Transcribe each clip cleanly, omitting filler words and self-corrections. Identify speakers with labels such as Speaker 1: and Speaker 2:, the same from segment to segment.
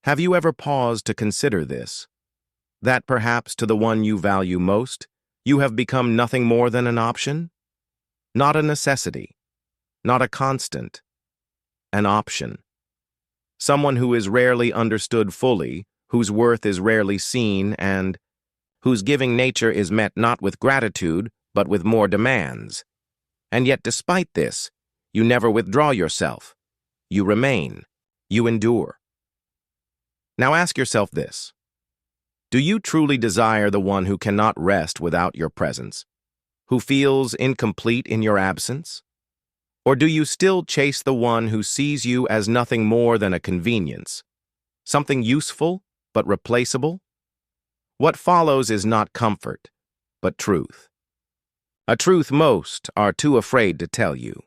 Speaker 1: Have you ever paused to consider this? That perhaps to the one you value most, you have become nothing more than an option? Not a necessity, not a constant, an option. Someone who is rarely understood fully, whose worth is rarely seen, and whose giving nature is met not with gratitude, but with more demands. And yet despite this, you never withdraw yourself. You remain. You endure. Now ask yourself this. Do you truly desire the one who cannot rest without your presence, who feels incomplete in your absence? Or do you still chase the one who sees you as nothing more than a convenience, something useful but replaceable? What follows is not comfort, but truth. A truth most are too afraid to tell you.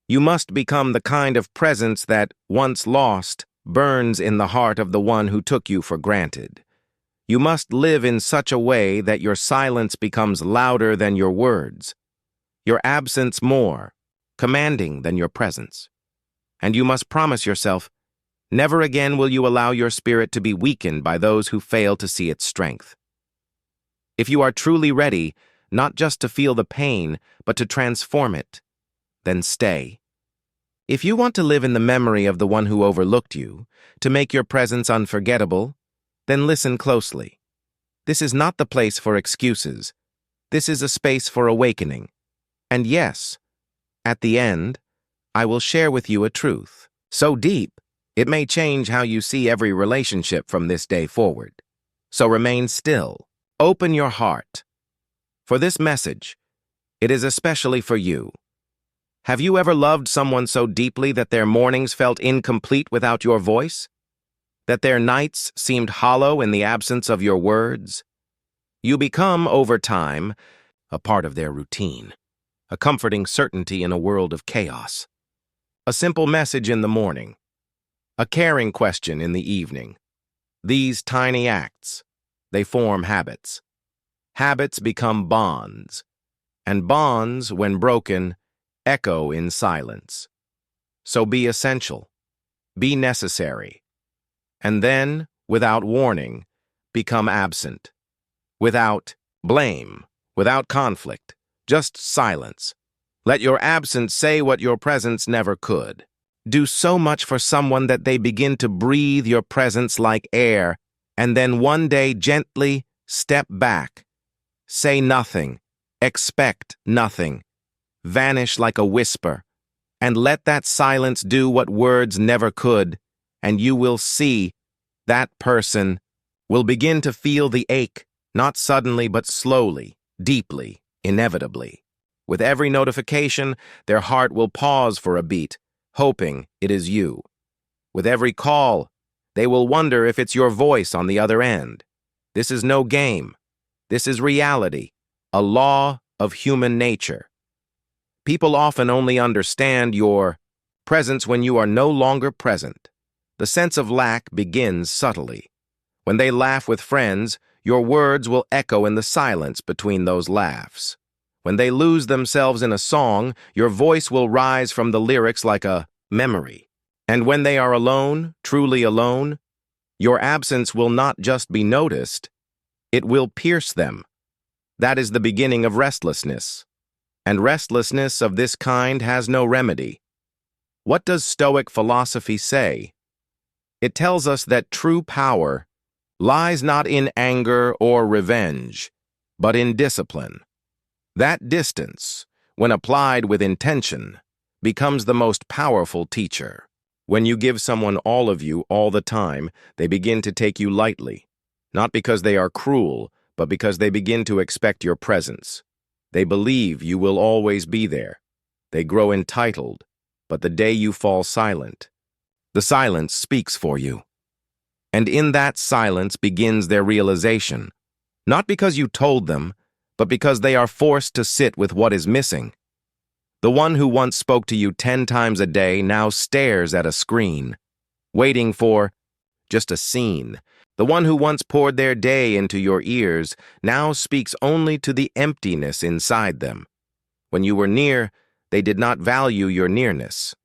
Speaker 1: You must become the kind of presence that, once lost, burns in the heart of the one who took you for granted. You must live in such a way that your silence becomes louder than your words, your absence more commanding than your presence. And you must promise yourself, never again will you allow your spirit to be weakened by those who fail to see its strength. If you are truly ready, not just to feel the pain, but to transform it, then stay. If you want to live in the memory of the one who overlooked you, to make your presence unforgettable, then listen closely. This is not the place for excuses. This is a space for awakening. And yes, at the end, I will share with you a truth, so deep, it may change how you see every relationship from this day forward. So remain still. Open your heart. For this message, it is especially for you. Have you ever loved someone so deeply that their mornings felt incomplete without your voice? That their nights seemed hollow in the absence of your words? You become, over time, a part of their routine, a comforting certainty in a world of chaos. A simple message in the morning, a caring question in the evening. These tiny acts, they form habits. Habits become bonds, and bonds, when broken, echo in silence. So be essential, be necessary, and then, without warning, become absent. Without blame, without conflict, just silence. Let your absence say what your presence never could. Do so much for someone that they begin to breathe your presence like air, and then one day gently step back. Say nothing, expect nothing, vanish like a whisper, and let that silence do what words never could, and you will see that person will begin to feel the ache, not suddenly but slowly, deeply, inevitably. With every notification, their heart will pause for a beat, hoping it is you. With every call, they will wonder if it's your voice on the other end. This is no game. This is reality, a law of human nature. People often only understand your presence when you are no longer present. The sense of lack begins subtly. When they laugh with friends, your words will echo in the silence between those laughs. When they lose themselves in a song, your voice will rise from the lyrics like a memory. And when they are alone, truly alone, your absence will not just be noticed, it will pierce them. That is the beginning of restlessness. And restlessness of this kind has no remedy. What does Stoic philosophy say? It tells us that true power lies not in anger or revenge, but in discipline. That distance, when applied with intention, becomes the most powerful teacher. When you give someone all of you all the time, they begin to take you lightly, not because they are cruel, but because they begin to expect your presence. They believe you will always be there. They grow entitled, but the day you fall silent, the silence speaks for you. And in that silence begins their realization, not because you told them, but because they are forced to sit with what is missing. The one who once spoke to you 10 times a day now stares at a screen, waiting for just a scene. The one who once poured their day into your ears now speaks only to the emptiness inside them. When you were near, they did not value your nearness.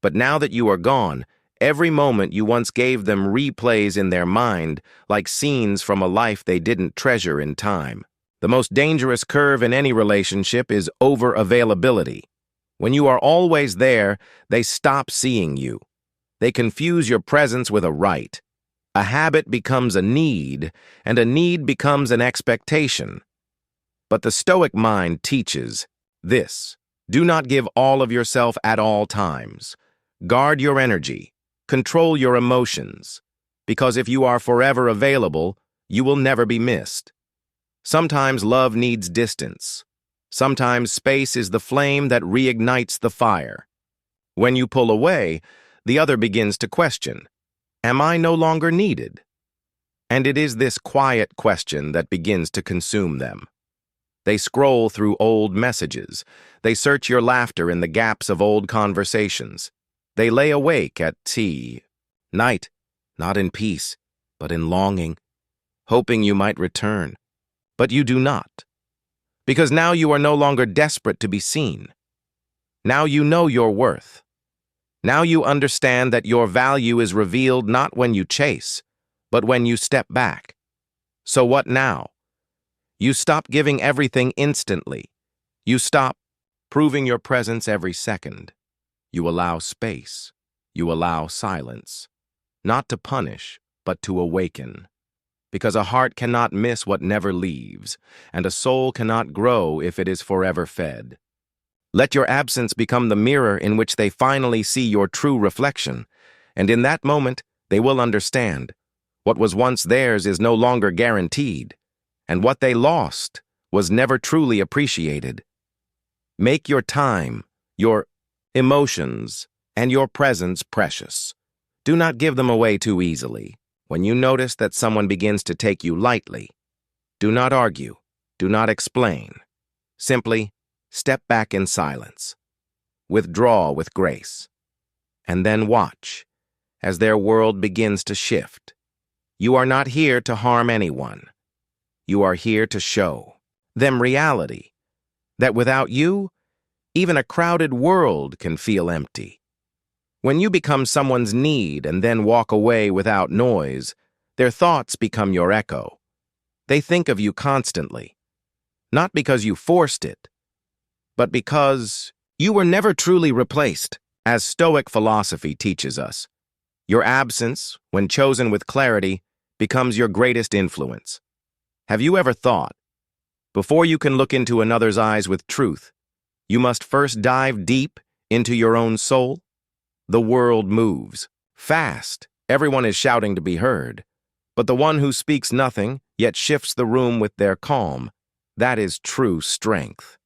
Speaker 1: But now that you are gone, Every moment you once gave them replays in their mind, like scenes from a life they didn't treasure in time. The most dangerous curve in any relationship is over-availability. When you are always there, they stop seeing you. They confuse your presence with a right. A habit becomes a need, and a need becomes an expectation. But the Stoic mind teaches this: do not give all of yourself at all times. Guard your energy. Control your emotions. Because if you are forever available, you will never be missed. Sometimes love needs distance. Sometimes space is the flame that reignites the fire. When you pull away, the other begins to question, am I no longer needed? And it is this quiet question that begins to consume them. They scroll through old messages. They search your laughter in the gaps of old conversations. They lay awake at night, not in peace, but in longing, hoping you might return. But you do not. Because now you are no longer desperate to be seen. Now you know your worth. Now you understand that your value is revealed not when you chase, but when you step back. So what now? You stop giving everything instantly. You stop proving your presence every second. You allow space. You allow silence. Not to punish, but to awaken. Because a heart cannot miss what never leaves, and a soul cannot grow if it is forever fed. Let your absence become the mirror in which they finally see your true reflection, and in that moment they will understand. What was once theirs is no longer guaranteed, and what they lost was never truly appreciated. Make your time, your emotions, and your presence precious. Do not give them away too easily. When you notice that someone begins to take you lightly, do not argue, do not explain. Simply step back in silence. Withdraw with grace. And then watch as their world begins to shift. You are not here to harm anyone. You are here to show them reality, that without you, even a crowded world can feel empty. When you become someone's need and then walk away without noise, their thoughts become your echo. They think of you constantly, not because you forced it, but because you were never truly replaced. As Stoic philosophy teaches us, your absence, when chosen with clarity, becomes your greatest influence. Have you ever thought, before you can look into another's eyes with truth, you must first dive deep into your own soul? The world moves fast. Everyone is shouting to be heard. But the one who speaks nothing, yet shifts the room with their calm, that is true strength.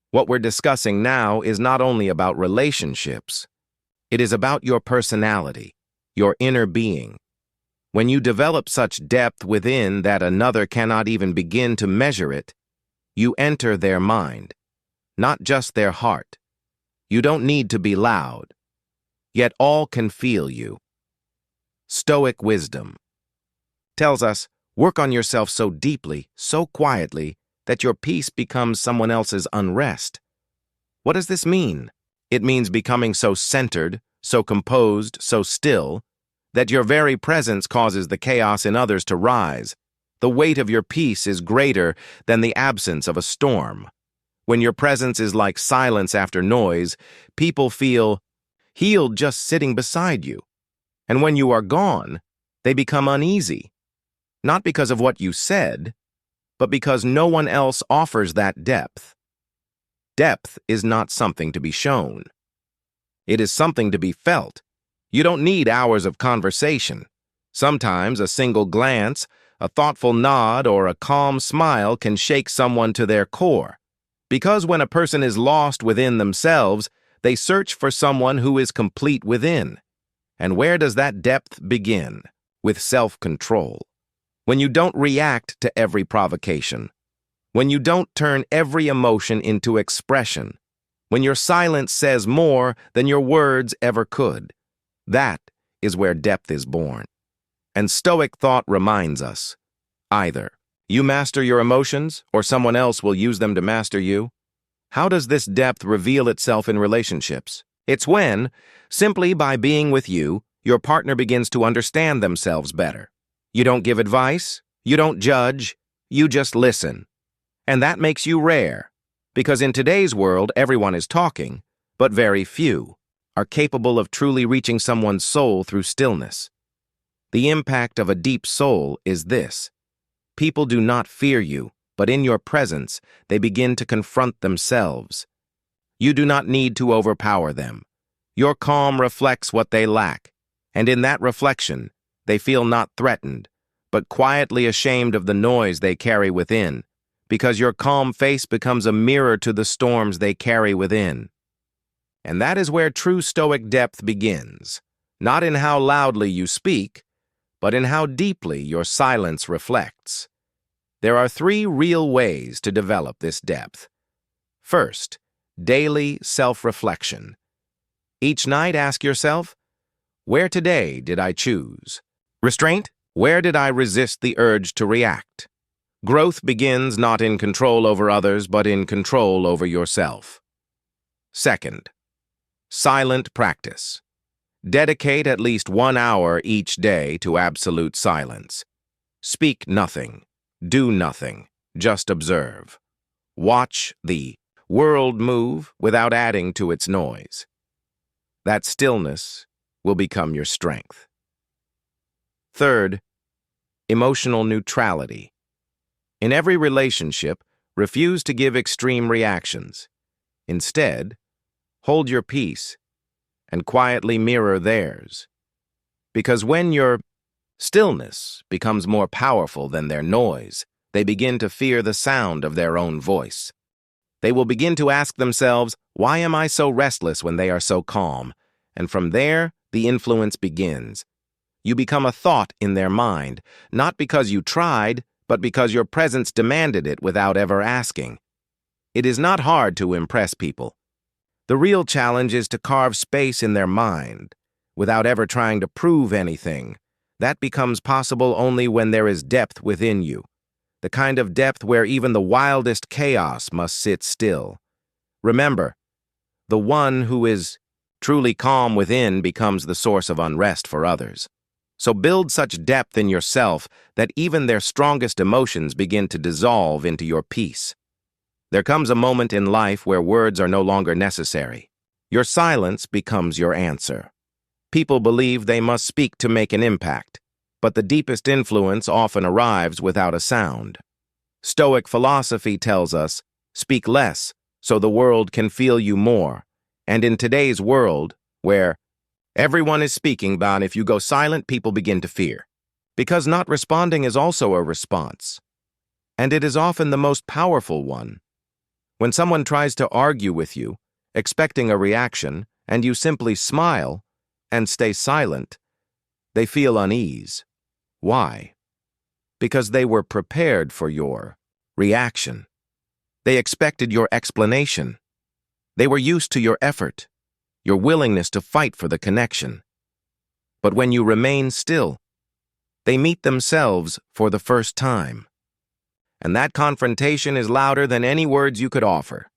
Speaker 1: What we're discussing now is not only about relationships. It is about your personality, your inner being. When you develop such depth within that another cannot even begin to measure it, you enter their mind, not just their heart. You don't need to be loud. Yet all can feel you. Stoic wisdom tells us, work on yourself so deeply, so quietly, that your peace becomes someone else's unrest. What does this mean? It means becoming so centered, so composed, so still, that your very presence causes the chaos in others to rise. The weight of your peace is greater than the absence of a storm. When your presence is like silence after noise, people feel healed just sitting beside you. And when you are gone, they become uneasy, not because of what you said, but because no one else offers that depth. Depth is not something to be shown. It is something to be felt. You don't need hours of conversation. Sometimes a single glance, a thoughtful nod, or a calm smile can shake someone to their core. Because when a person is lost within themselves, they search for someone who is complete within. And where does that depth begin? With self-control. When you don't react to every provocation. When you don't turn every emotion into expression. When your silence says more than your words ever could. That is where depth is born. And Stoic thought reminds us, either you master your emotions or someone else will use them to master you. How does this depth reveal itself in relationships? It's when, simply by being with you, your partner begins to understand themselves better. You don't give advice, you don't judge, you just listen. And that makes you rare, because in today's world everyone is talking, but very few are capable of truly reaching someone's soul through stillness. The impact of a deep soul is this: people do not fear you, but in your presence they begin to confront themselves. You do not need to overpower them. Your calm reflects what they lack, and in that reflection, they feel not threatened, but quietly ashamed of the noise they carry within, because your calm face becomes a mirror to the storms they carry within. And that is where true Stoic depth begins, not in how loudly you speak, but in how deeply your silence reflects. There are 3 real ways to develop this depth. First, daily self-reflection. Each night ask yourself, where today did I choose? Restraint? Where did I resist the urge to react? Growth begins not in control over others, but in control over yourself. Second, silent practice. Dedicate at least 1 hour each day to absolute silence. Speak nothing. Do nothing. Just observe. Watch the world move without adding to its noise. That stillness will become your strength. Third, emotional neutrality. In every relationship, refuse to give extreme reactions. Instead, hold your peace and quietly mirror theirs. Because when your stillness becomes more powerful than their noise, they begin to fear the sound of their own voice. They will begin to ask themselves, why am I so restless when they are so calm? And from there, the influence begins. You become a thought in their mind, not because you tried, but because your presence demanded it without ever asking. It is not hard to impress people. The real challenge is to carve space in their mind, without ever trying to prove anything. That becomes possible only when there is depth within you. The kind of depth where even the wildest chaos must sit still. Remember, the one who is truly calm within becomes the source of unrest for others. So build such depth in yourself that even their strongest emotions begin to dissolve into your peace. There comes a moment in life where words are no longer necessary. Your silence becomes your answer. People believe they must speak to make an impact, but the deepest influence often arrives without a sound. Stoic philosophy tells us, speak less so the world can feel you more. And in today's world, where everyone is speaking, but if you go silent, people begin to fear. Because not responding is also a response. And it is often the most powerful one. When someone tries to argue with you, expecting a reaction, and you simply smile and stay silent, they feel unease. Why? Because they were prepared for your reaction. They expected your explanation. They were used to your effort, your willingness to fight for the connection. But when you remain still, they meet themselves for the first time. And that confrontation is louder than any words you could offer.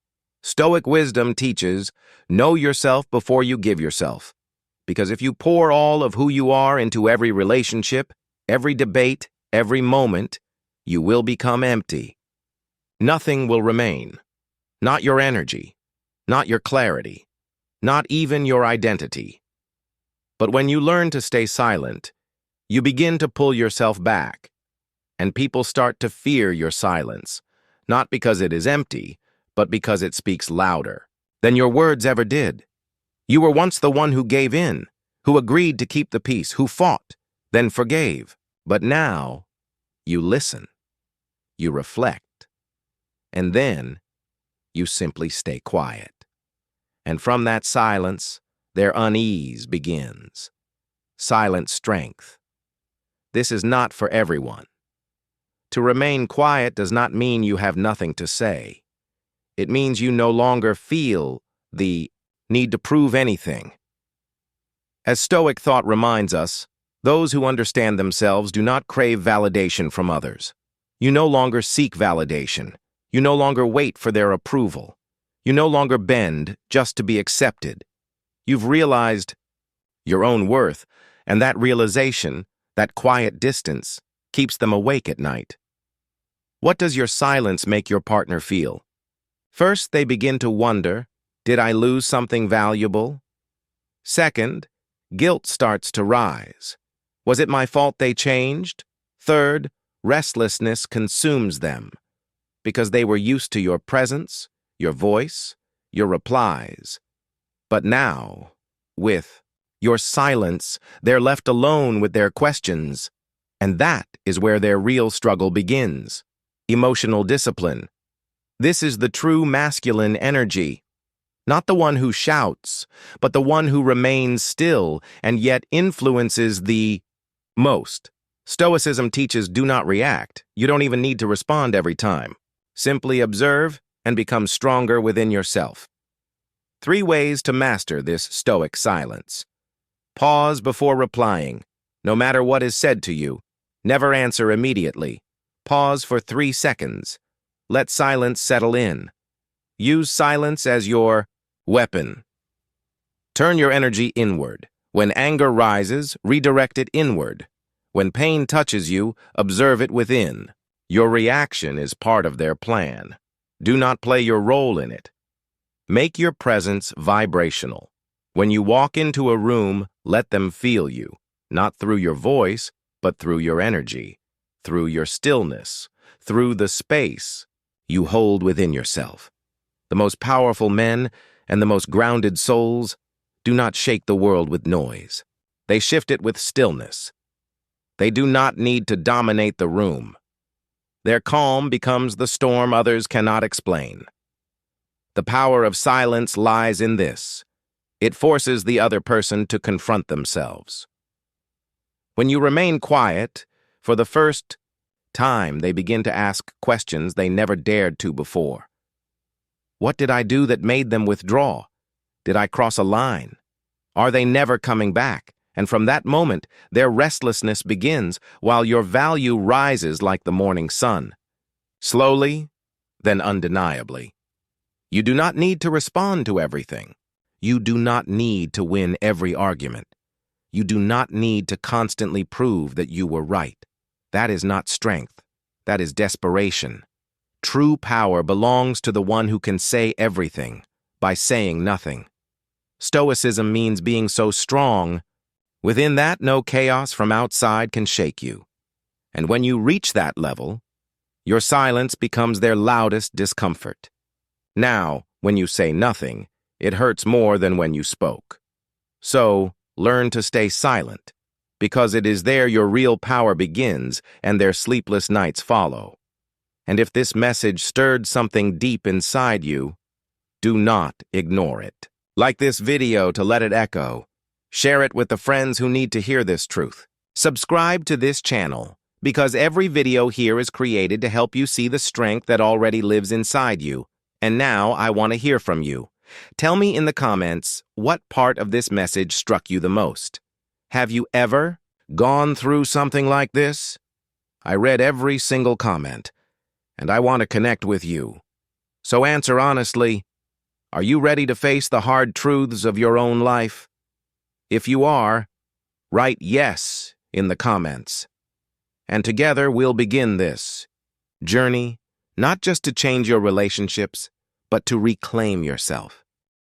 Speaker 1: Stoic wisdom teaches, know yourself before you give yourself. Because if you pour all of who you are into every relationship, every debate, every moment, you will become empty. Nothing will remain. Not your energy, not your clarity, not even your identity. But when you learn to stay silent, you begin to pull yourself back, and people start to fear your silence, not because it is empty, but because it speaks louder than your words ever did. You were once the one who gave in, who agreed to keep the peace, who fought, then forgave. But now, you listen, you reflect, and then you simply stay quiet. And from that silence, their unease begins. Silent strength. This is not for everyone. To remain quiet does not mean you have nothing to say. It means you no longer feel the need to prove anything. As Stoic thought reminds us, those who understand themselves do not crave validation from others. You no longer seek validation. You no longer wait for their approval. You no longer bend just to be accepted. You've realized your own worth, And that realization, that quiet distance, keeps them awake at night. What does your silence make your partner feel? First, they begin to wonder, did I lose something valuable? Second, guilt starts to rise. Was it my fault they changed? Third, restlessness consumes them because they were used to your presence, your voice, your replies. But now, with your silence, they're left alone with their questions. And that is where their real struggle begins. Emotional discipline. This is the true masculine energy. Not the one who shouts, but the one who remains still and yet influences the most. Stoicism teaches do not react. You don't even need to respond every time. Simply observe and become stronger within yourself. 3 ways to master this Stoic silence. Pause before replying. No matter what is said to you, never answer immediately. Pause for 3 seconds. Let silence settle in. Use silence as your weapon. Turn your energy inward. When anger rises, redirect it inward. When pain touches you, observe it within. Your reaction is part of their plan. Do not play your role in it. Make your presence vibrational. When you walk into a room, let them feel you, not through your voice, but through your energy, through your stillness, through the space you hold within yourself. The most powerful men and the most grounded souls do not shake the world with noise. They shift it with stillness. They do not need to dominate the room. Their calm becomes the storm others cannot explain. The power of silence lies in this. It forces the other person to confront themselves. When you remain quiet, for the first time they begin to ask questions they never dared to before. What did I do that made them withdraw? Did I cross a line? Are they never coming back? And from that moment, their restlessness begins, while your value rises like the morning sun. Slowly, then undeniably. You do not need to respond to everything. You do not need to win every argument. You do not need to constantly prove that you were right. That is not strength. That is desperation. True power belongs to the one who can say everything by saying nothing. Stoicism means being so strong. Within that, no chaos from outside can shake you. And when you reach that level, your silence becomes their loudest discomfort. Now, when you say nothing, it hurts more than when you spoke. So, learn to stay silent, because it is there your real power begins and their sleepless nights follow. And if this message stirred something deep inside you, do not ignore it. Like this video to let it echo. Share it with the friends who need to hear this truth. Subscribe to this channel, because every video here is created to help you see the strength that already lives inside you. And now I want to hear from you. Tell me in the comments what part of this message struck you the most. Have you ever gone through something like this? I read every single comment, and I want to connect with you. So answer honestly, are you ready to face the hard truths of your own life? If you are, write yes in the comments. And together we'll begin this journey, not just to change your relationships, but to reclaim yourself.